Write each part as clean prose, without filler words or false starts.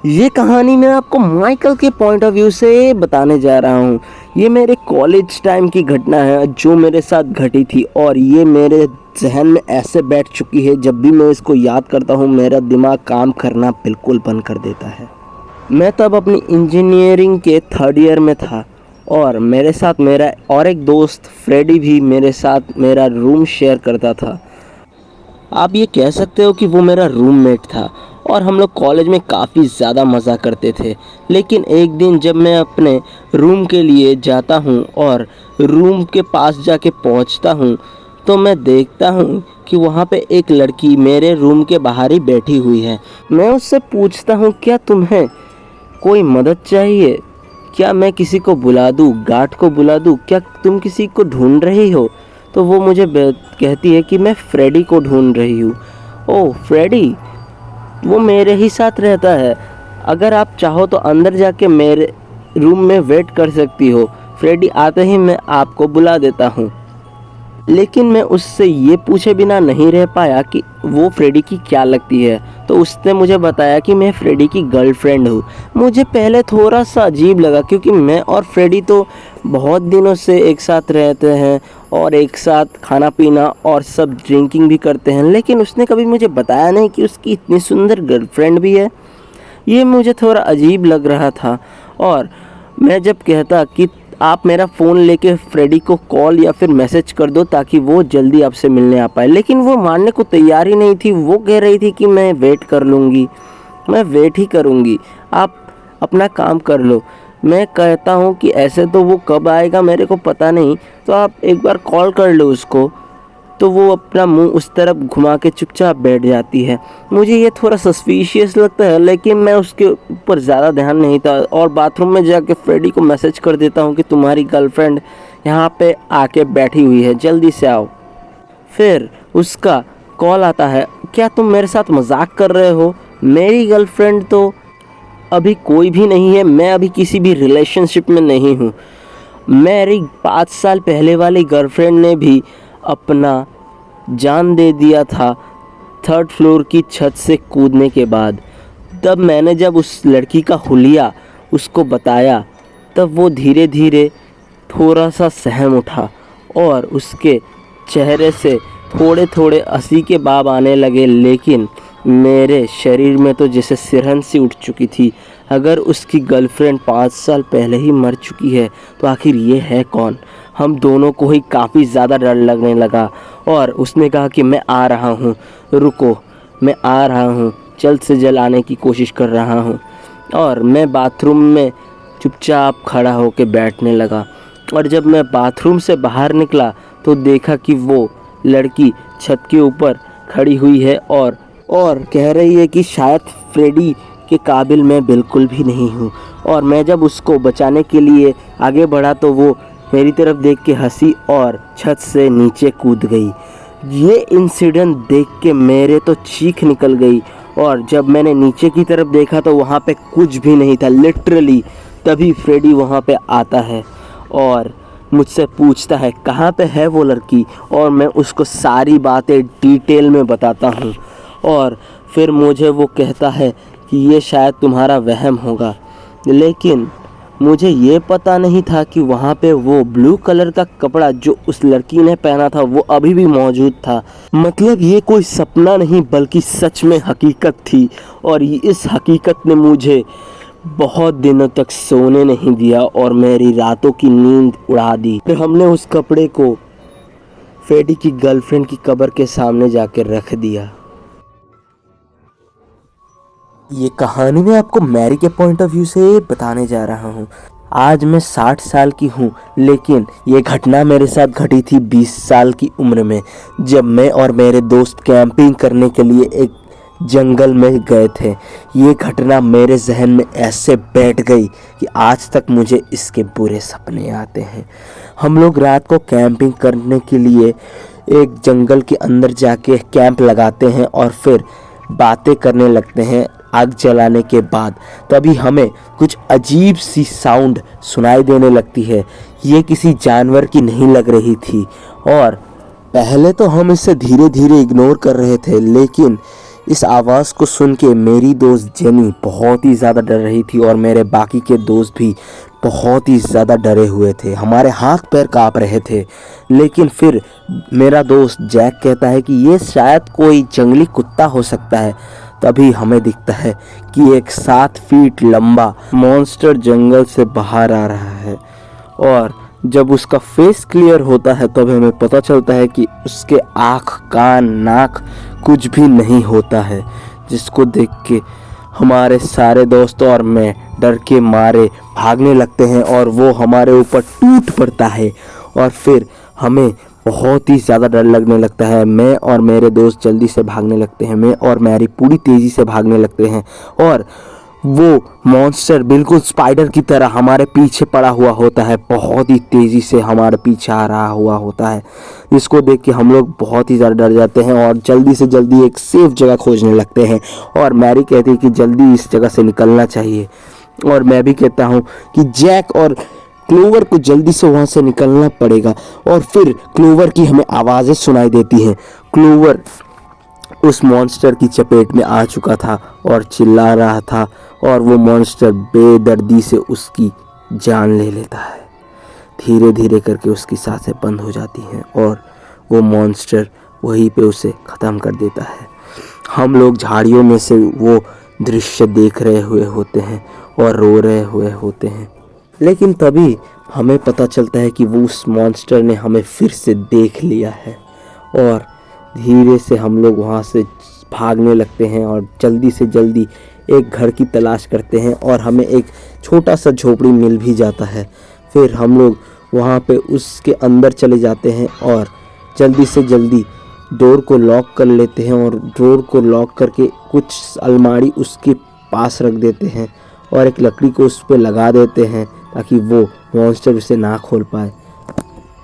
ये कहानी मैं आपको माइकल के पॉइंट ऑफ व्यू से बताने जा रहा हूँ। ये मेरे कॉलेज टाइम की घटना है जो मेरे साथ घटी थी और ये मेरे जहन में ऐसे बैठ चुकी है, जब भी मैं इसको याद करता हूँ मेरा दिमाग काम करना बिल्कुल बंद कर देता है। मैं तब अपनी इंजीनियरिंग के थर्ड ईयर में था और मेरे साथ मेरा और एक दोस्त फ्रेडी भी मेरे साथ मेरा रूम शेयर करता था। आप ये कह सकते हो कि वो मेरा रूममेट था और हम लोग कॉलेज में काफ़ी ज़्यादा मज़ा करते थे। लेकिन एक दिन जब मैं अपने रूम के लिए जाता हूँ और रूम के पास जाके पहुँचता हूँ तो मैं देखता हूँ कि वहाँ पे एक लड़की मेरे रूम के बाहर ही बैठी हुई है। मैं उससे पूछता हूँ, क्या तुम्हें कोई मदद चाहिए? क्या मैं किसी को बुला दूँ, गार्ड को बुला दूँ? क्या तुम किसी को ढूंढ रही हो? तो वो मुझे कहती है कि मैं फ्रेडी को ढूंढ रही हूँ। ओह फ्रेडी, वो मेरे ही साथ रहता है। अगर आप चाहो तो अंदर जाके मेरे रूम में वेट कर सकती हो। फ्रेडी आते ही मैं आपको बुला देता हूँ। लेकिन मैं उससे ये पूछे बिना नहीं रह पाया कि वो फ्रेडी की क्या लगती है। तो उसने मुझे बताया कि मैं फ्रेडी की गर्लफ्रेंड हूँ। मुझे पहले थोड़ा सा अजीब लगा क्योंकि मैं और फ्रेडी तो बहुत दिनों से एक साथ रहते हैं और एक साथ खाना पीना और सब ड्रिंकिंग भी करते हैं, लेकिन उसने कभी मुझे बताया नहीं कि उसकी इतनी सुंदर गर्लफ्रेंड भी है। ये मुझे थोड़ा अजीब लग रहा था और मैं जब कहता कि आप मेरा फ़ोन लेके फ्रेडी को कॉल या फिर मैसेज कर दो ताकि वो जल्दी आपसे मिलने आ पाए, लेकिन वो मानने को तैयार ही नहीं थी। वो कह रही थी कि मैं वेट कर लूँगी, मैं वेट ही करूँगी, आप अपना काम कर लो। मैं कहता हूँ कि ऐसे तो वो कब आएगा मेरे को पता नहीं, तो आप एक बार कॉल कर लो उसको। तो वो अपना मुंह उस तरफ घुमा के चुपचाप बैठ जाती है। मुझे ये थोड़ा सस्पिशियस लगता है, लेकिन मैं उसके ऊपर ज़्यादा ध्यान नहीं था और बाथरूम में जाके फ्रेडी को मैसेज कर देता हूँ कि तुम्हारी गर्लफ्रेंड यहाँ पे आके बैठी हुई है, जल्दी से आओ। फिर उसका कॉल आता है, क्या तुम मेरे साथ मजाक कर रहे हो? मेरी गर्लफ्रेंड तो अभी कोई भी नहीं है, मैं अभी किसी भी रिलेशनशिप में नहीं हूँ। मेरी 5 साल पहले वाली गर्लफ्रेंड ने भी अपना जान दे दिया था थर्ड फ्लोर की छत से कूदने के बाद। तब मैंने जब उस लड़की का हुलिया उसको बताया तब वो धीरे धीरे थोड़ा सा सहम उठा और उसके चेहरे से थोड़े थोड़े हंसी के बाब आने लगे। लेकिन मेरे शरीर में तो जैसे सिरहन सी उठ चुकी थी। अगर उसकी गर्लफ्रेंड 5 साल पहले ही मर चुकी है तो आखिर ये है कौन? हम दोनों को ही काफ़ी ज़्यादा डर लगने लगा और उसने कहा कि मैं आ रहा हूँ, रुको, मैं आ रहा हूँ, जल्द से जल्द आने की कोशिश कर रहा हूँ। और मैं बाथरूम में चुपचाप खड़ा होकर बैठने लगा और जब मैं बाथरूम से बाहर निकला तो देखा कि वो लड़की छत के ऊपर खड़ी हुई है और कह रही है कि शायद फ्रेडी के काबिल मैं बिल्कुल भी नहीं हूँ। और मैं जब उसको बचाने के लिए आगे बढ़ा तो वो मेरी तरफ देख के हंसी और छत से नीचे कूद गई। ये इंसिडेंट देख के मेरे तो चीख निकल गई और जब मैंने नीचे की तरफ देखा तो वहाँ पे कुछ भी नहीं था लिटरली। तभी फ्रेडी वहाँ पे आता है और मुझसे पूछता है कहाँ पे है वो लड़की, और मैं उसको सारी बातें डिटेल में बताता हूँ। और फिर मुझे वो कहता है कि ये शायद तुम्हारा वहम होगा, लेकिन मुझे ये पता नहीं था कि वहाँ पे वो ब्लू कलर का कपड़ा जो उस लड़की ने पहना था वो अभी भी मौजूद था। मतलब ये कोई सपना नहीं बल्कि सच में हकीकत थी और इस हकीकत ने मुझे बहुत दिनों तक सोने नहीं दिया और मेरी रातों की नींद उड़ा दी। फिर हमने उस कपड़े को फ्रेडी की गर्लफ्रेंड की कब्र के सामने जाकर रख दिया। ये कहानी मैं आपको मैरी के पॉइंट ऑफ व्यू से बताने जा रहा हूँ। आज मैं 60 साल की हूँ, लेकिन ये घटना मेरे साथ घटी थी 20 साल की उम्र में, जब मैं और मेरे दोस्त कैंपिंग करने के लिए एक जंगल में गए थे। ये घटना मेरे जहन में ऐसे बैठ गई कि आज तक मुझे इसके बुरे सपने आते हैं। हम लोग रात को कैंपिंग करने के लिए एक जंगल के अंदर जाके कैंप लगाते हैं और फिर बातें करने लगते हैं आग जलाने के बाद। तभी हमें कुछ अजीब सी साउंड सुनाई देने लगती है। ये किसी जानवर की नहीं लग रही थी और पहले तो हम इसे धीरे धीरे इग्नोर कर रहे थे, लेकिन इस आवाज़ को सुन के मेरी दोस्त जेनी बहुत ही ज़्यादा डर रही थी और मेरे बाकी के दोस्त भी बहुत ही ज़्यादा डरे हुए थे। हमारे हाथ पैर काँप रहे थे। लेकिन फिर मेरा दोस्त जैक कहता है कि ये शायद कोई जंगली कुत्ता हो सकता है। तभी हमें दिखता है कि एक 7 फीट लंबा मॉन्स्टर जंगल से बाहर आ रहा है और जब उसका फेस क्लियर होता है तब हमें पता चलता है कि उसके आँख, कान, नाक कुछ भी नहीं होता है, जिसको देख के हमारे सारे दोस्तों और मैं डर के मारे भागने लगते हैं और वो हमारे ऊपर टूट पड़ता है और फिर हमें बहुत ही ज़्यादा डर लगने लगता है। मैं और मेरे दोस्त जल्दी से भागने लगते हैं। मैं और मैरी पूरी तेज़ी से भागने लगते हैं और वो मॉन्स्टर बिल्कुल स्पाइडर की तरह हमारे पीछे पड़ा हुआ होता है, बहुत ही तेज़ी से हमारे पीछे आ रहा हुआ होता है। इसको देख के हम लोग बहुत ही ज़्यादा डर जाते हैं और जल्दी से जल्दी एक सेफ जगह खोजने लगते हैं और मैरी कहती है कि जल्दी इस जगह से निकलना चाहिए और मैं भी कहता हूँ कि जैक और क्लोवर को जल्दी से वहाँ से निकलना पड़ेगा। और फिर क्लोवर की हमें आवाज़ें सुनाई देती हैं। क्लोवर उस मॉन्स्टर की चपेट में आ चुका था और चिल्ला रहा था और वो मॉन्स्टर बेदर्दी से उसकी जान ले लेता है। धीरे धीरे करके उसकी सांसें बंद हो जाती हैं और वो मॉन्स्टर वहीं पे उसे ख़त्म कर देता है। हम लोग झाड़ियों में से वो दृश्य देख रहे हुए होते हैं और रो रहे हुए होते हैं। लेकिन तभी हमें पता चलता है कि वो उस मॉन्स्टर ने हमें फिर से देख लिया है और धीरे से हम लोग वहाँ से भागने लगते हैं और जल्दी से जल्दी एक घर की तलाश करते हैं और हमें एक छोटा सा झोपड़ी मिल भी जाता है। फिर हम लोग वहाँ पे उसके अंदर चले जाते हैं और जल्दी से जल्दी डोर को लॉक कर लेते हैं और डोर को लॉक करके कुछ अलमारी उसके पास रख देते हैं और एक लकड़ी को उस पर लगा देते हैं ताकि वो मॉन्स्टर उसे ना खोल पाए।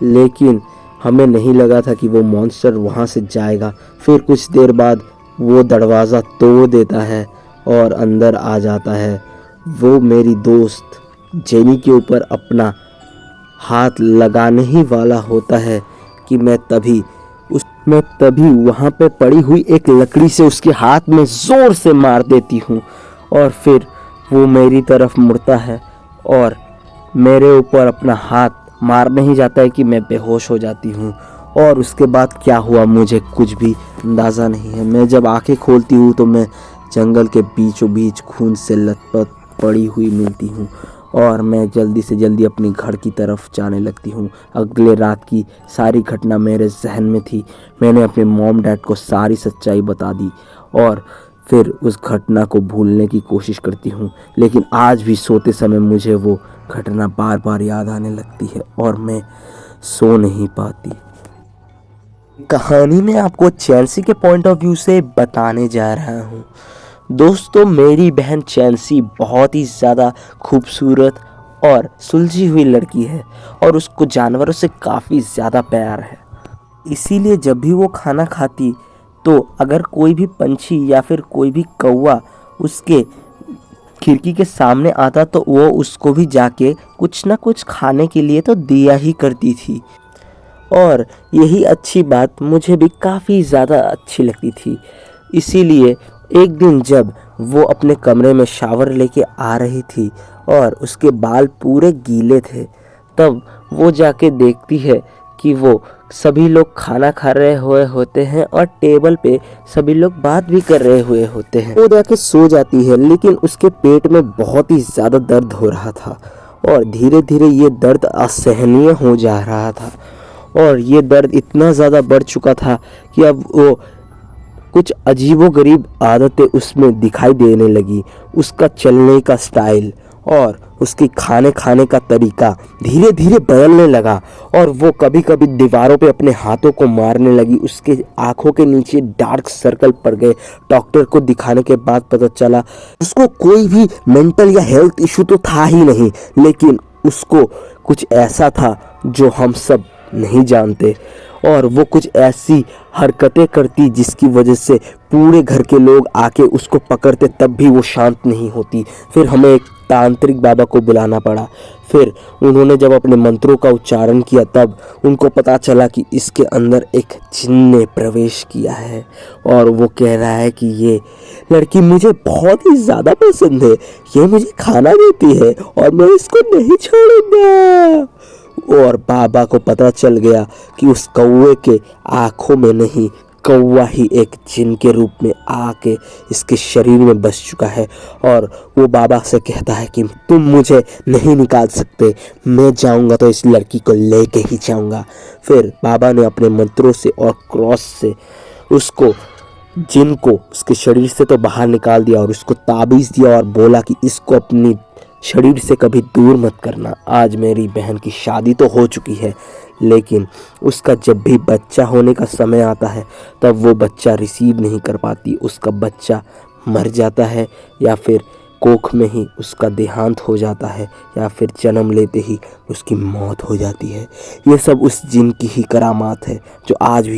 लेकिन हमें नहीं लगा था कि वो मॉन्स्टर वहाँ से जाएगा। फिर कुछ देर बाद वो दरवाज़ा तोड़ देता है और अंदर आ जाता है। वो मेरी दोस्त जेनी के ऊपर अपना हाथ लगाने ही वाला होता है कि मैं तभी वहाँ पे पड़ी हुई एक लकड़ी से उसके हाथ में ज़ोर से मार देती हूँ और फिर वो मेरी तरफ मुड़ता है और मेरे ऊपर अपना हाथ मारने ही जाता है कि मैं बेहोश हो जाती हूँ। और उसके बाद क्या हुआ मुझे कुछ भी अंदाज़ा नहीं है। मैं जब आंखें खोलती हूँ तो मैं जंगल के बीचों बीच खून से लथपथ पड़ी हुई मिलती हूँ और मैं जल्दी से जल्दी अपनी घर की तरफ जाने लगती हूँ। अगले रात की सारी घटना मेरे जहन में थी। मैंने अपने मॉम डैड को सारी सच्चाई बता दी और फिर उस घटना को भूलने की कोशिश करती हूँ। लेकिन आज भी सोते समय मुझे वो घटना बार बार याद आने लगती है और मैं सो नहीं पाती। कहानी में आपको चेल्सी के पॉइंट ऑफ व्यू से बताने जा रहा हूँ। दोस्तों, मेरी बहन चेल्सी बहुत ही ज़्यादा खूबसूरत और सुलझी हुई लड़की है और उसको जानवरों से काफ़ी ज़्यादा प्यार है। इसीलिए जब भी वो खाना खाती तो अगर कोई भी पंछी या फिर कोई भी कौवा उसके खिड़की के सामने आता तो वो उसको भी जाके कुछ ना कुछ खाने के लिए तो दिया ही करती थी। और यही अच्छी बात मुझे भी काफ़ी ज़्यादा अच्छी लगती थी। इसीलिए एक दिन जब वो अपने कमरे में शावर लेके आ रही थी और उसके बाल पूरे गीले थे, तब वो जाके देखती है कि वो सभी लोग खाना खा रहे हुए होते हैं और टेबल पे सभी लोग बात भी कर रहे हुए होते हैं। वो जाके सो जाती है, लेकिन उसके पेट में बहुत ही ज़्यादा दर्द हो रहा था और धीरे धीरे ये दर्द असहनीय हो जा रहा था और ये दर्द इतना ज़्यादा बढ़ चुका था कि अब वो कुछ अजीबोगरीब आदतें उसमें दिखाई देने लगी। उसका चलने का स्टाइल और उसके खाने खाने का तरीका धीरे धीरे बदलने लगा और वो कभी कभी दीवारों पे अपने हाथों को मारने लगी। उसके आंखों के नीचे डार्क सर्कल पड़ गए। डॉक्टर को दिखाने के बाद पता चला उसको कोई भी मेंटल या हेल्थ इशू तो था ही नहीं, लेकिन उसको कुछ ऐसा था जो हम सब नहीं जानते, और वो कुछ ऐसी हरकतें करती जिसकी वजह से पूरे घर के लोग आके उसको पकड़ते तब भी वो शांत नहीं होती। फिर हमें एक तांत्रिक बाबा को बुलाना पड़ा। फिर उन्होंने जब अपने मंत्रों का उच्चारण किया तब उनको पता चला कि इसके अंदर एक जिन्न ने प्रवेश किया है, और वो कह रहा है कि ये लड़की मुझे बहुत ही ज़्यादा पसंद है, ये मुझे खाना देती है और मैं इसको नहीं छोड़ूंगा। और बाबा को पता चल गया कि उस कौवे के आँखों में नहीं, कौवा ही एक जिन के रूप में आके इसके शरीर में बस चुका है। और वो बाबा से कहता है कि तुम मुझे नहीं निकाल सकते, मैं जाऊंगा तो इस लड़की को लेके ही जाऊंगा। फिर बाबा ने अपने मंत्रों से और क्रॉस से उसको, जिन को उसके शरीर से तो बाहर निकाल दिया और उसको ताबीज़ दिया और बोला कि इसको अपनी शरीर से कभी दूर मत करना। आज मेरी बहन की शादी तो हो चुकी है, लेकिन उसका जब भी बच्चा होने का समय आता है तब वो बच्चा रिसीव नहीं कर पाती। उसका बच्चा मर जाता है, या फिर कोख में ही उसका देहांत हो जाता है, या फिर जन्म लेते ही उसकी मौत हो जाती है। ये सब उस जिन की ही करामात है जो आज भी